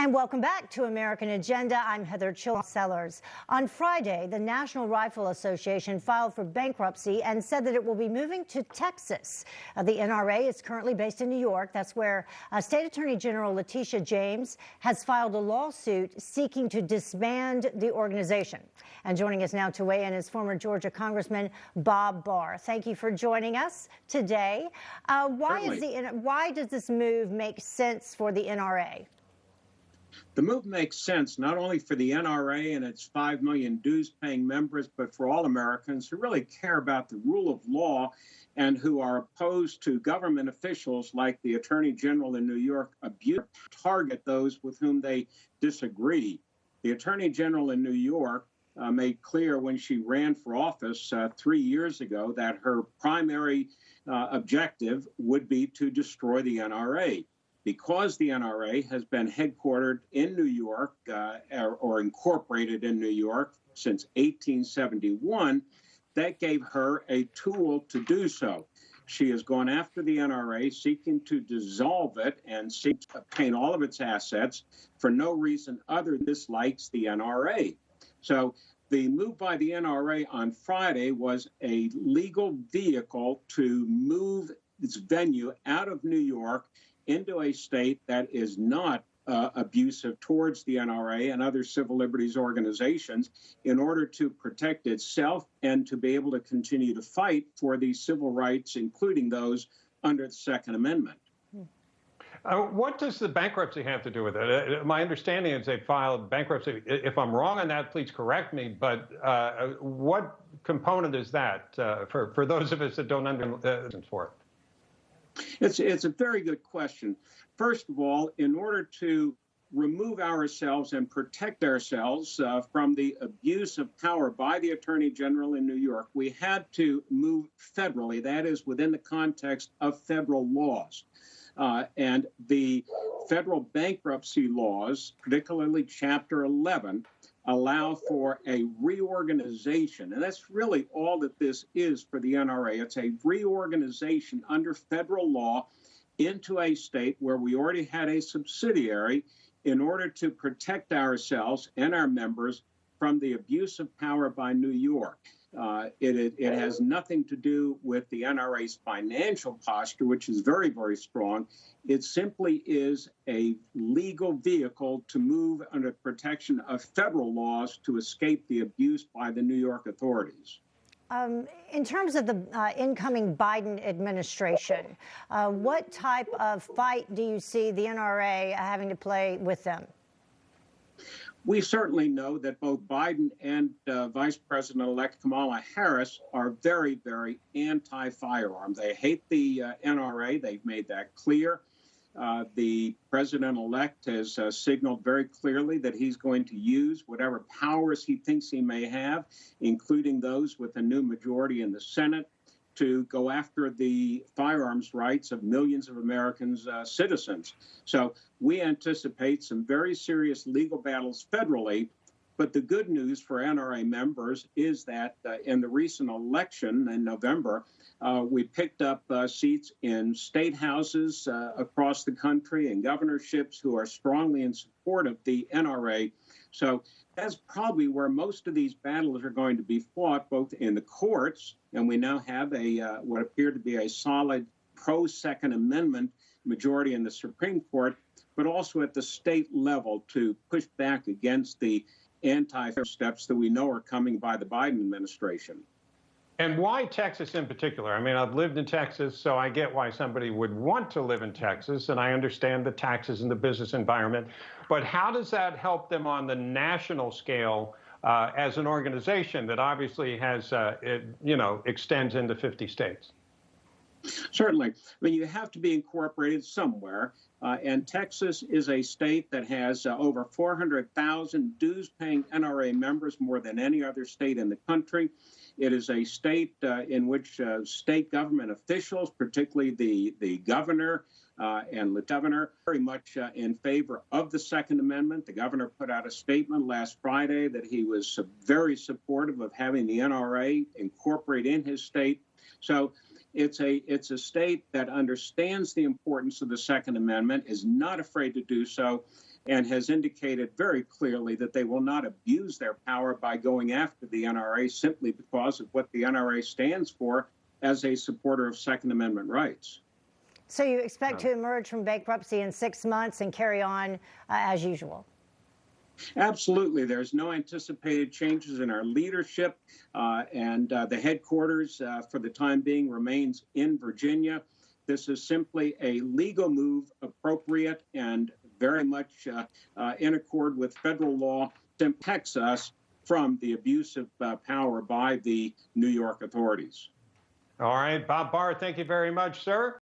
And welcome back to American Agenda. I'm Heather Sellers. On Friday, the National Rifle Association filed for bankruptcy and said that it will be moving to Texas. The NRA is currently based in New York. That's where State Attorney General Letitia James has filed a lawsuit seeking to disband the organization. And joining us now to weigh in is former Georgia Congressman Bob Barr. Thank you for joining us today. Why does this move make sense for the NRA? The move makes sense not only for the NRA and its 5 million dues-paying members, but for all Americans who really care about the rule of law and who are opposed to government officials like the Attorney General in New York target those with whom they disagree. The Attorney General in New York made clear when she ran for office 3 years ago that her primary objective would be to destroy the NRA. Because the NRA has been headquartered in New York or incorporated in New York since 1871, that gave her a tool to do so. She has gone after the NRA, seeking to dissolve it and seek to obtain all of its assets for no reason other than dislikes the NRA. So the move by the NRA on Friday was a legal vehicle to move its venue out of New York into a state that is not abusive towards the NRA and other civil liberties organizations in order to protect itself and to be able to continue to fight for these civil rights, including those under the Second Amendment. What does the bankruptcy have to do with it? My understanding is they filed bankruptcy. If I'm wrong on that, please correct me. But what component is that for those of us that don't understand for it? It's a very good question. First of all, in order to remove ourselves and protect ourselves from the abuse of power by the Attorney General in New York, we had to move federally, that is, within the context of federal laws. And the federal bankruptcy laws, particularly Chapter 11, allow for a reorganization. And that's really all that this is for the NRA. It's a reorganization under federal law into a state where we already had a subsidiary in order to protect ourselves and our members from the abuse of power by New York. It has nothing to do with the NRA's financial posture, which is very, very strong. It simply is a legal vehicle to move under protection of federal laws to escape the abuse by the New York authorities. In terms of the incoming Biden administration, what type of fight do you see the NRA having to play with them? We certainly know that both Biden and Vice President-elect Kamala Harris are very, very anti-firearm. They hate the NRA. They've made that clear. The president-elect has signaled very clearly that he's going to use whatever powers he thinks he may have, including those with a new majority in the Senate, to go after the firearms rights of millions of Americans' citizens. So we anticipate some very serious legal battles federally. But the good news for NRA members is that in the recent election in November, we picked up seats in state houses across the country and governorships who are strongly in support of the NRA. So that's probably where most of these battles are going to be fought, both in the courts, and we now have what appeared to be a solid pro-Second Amendment majority in the Supreme Court, but also at the state level to push back against the anti-steps that we know are coming by the Biden administration. And why Texas in particular? I mean, I've lived in Texas, so I get why somebody would want to live in Texas, and I understand the taxes and the business environment. But how does that help them on the national scale as an organization that obviously has, extends into 50 states? Certainly. I mean, you have to be incorporated somewhere. And Texas is a state that has over 400,000 dues-paying NRA members, more than any other state in the country. It is a state in which state government officials, particularly the governor and lieutenant governor, very much in favor of the Second Amendment. The governor put out a statement last Friday that he was very supportive of having the NRA incorporate in his state. So it's a state that understands the importance of the Second Amendment, is not afraid to do so, and has indicated very clearly that they will not abuse their power by going after the NRA simply because of what the NRA stands for as a supporter of Second Amendment rights. So you expect to emerge from bankruptcy in 6 months and carry on as usual? Absolutely. There's no anticipated changes in our leadership, and the headquarters for the time being remains in Virginia. This is simply a legal move, appropriate and very much in accord with federal law, that protects us from the abuse of power by the New York authorities. All right, Bob Barr, thank you very much, sir.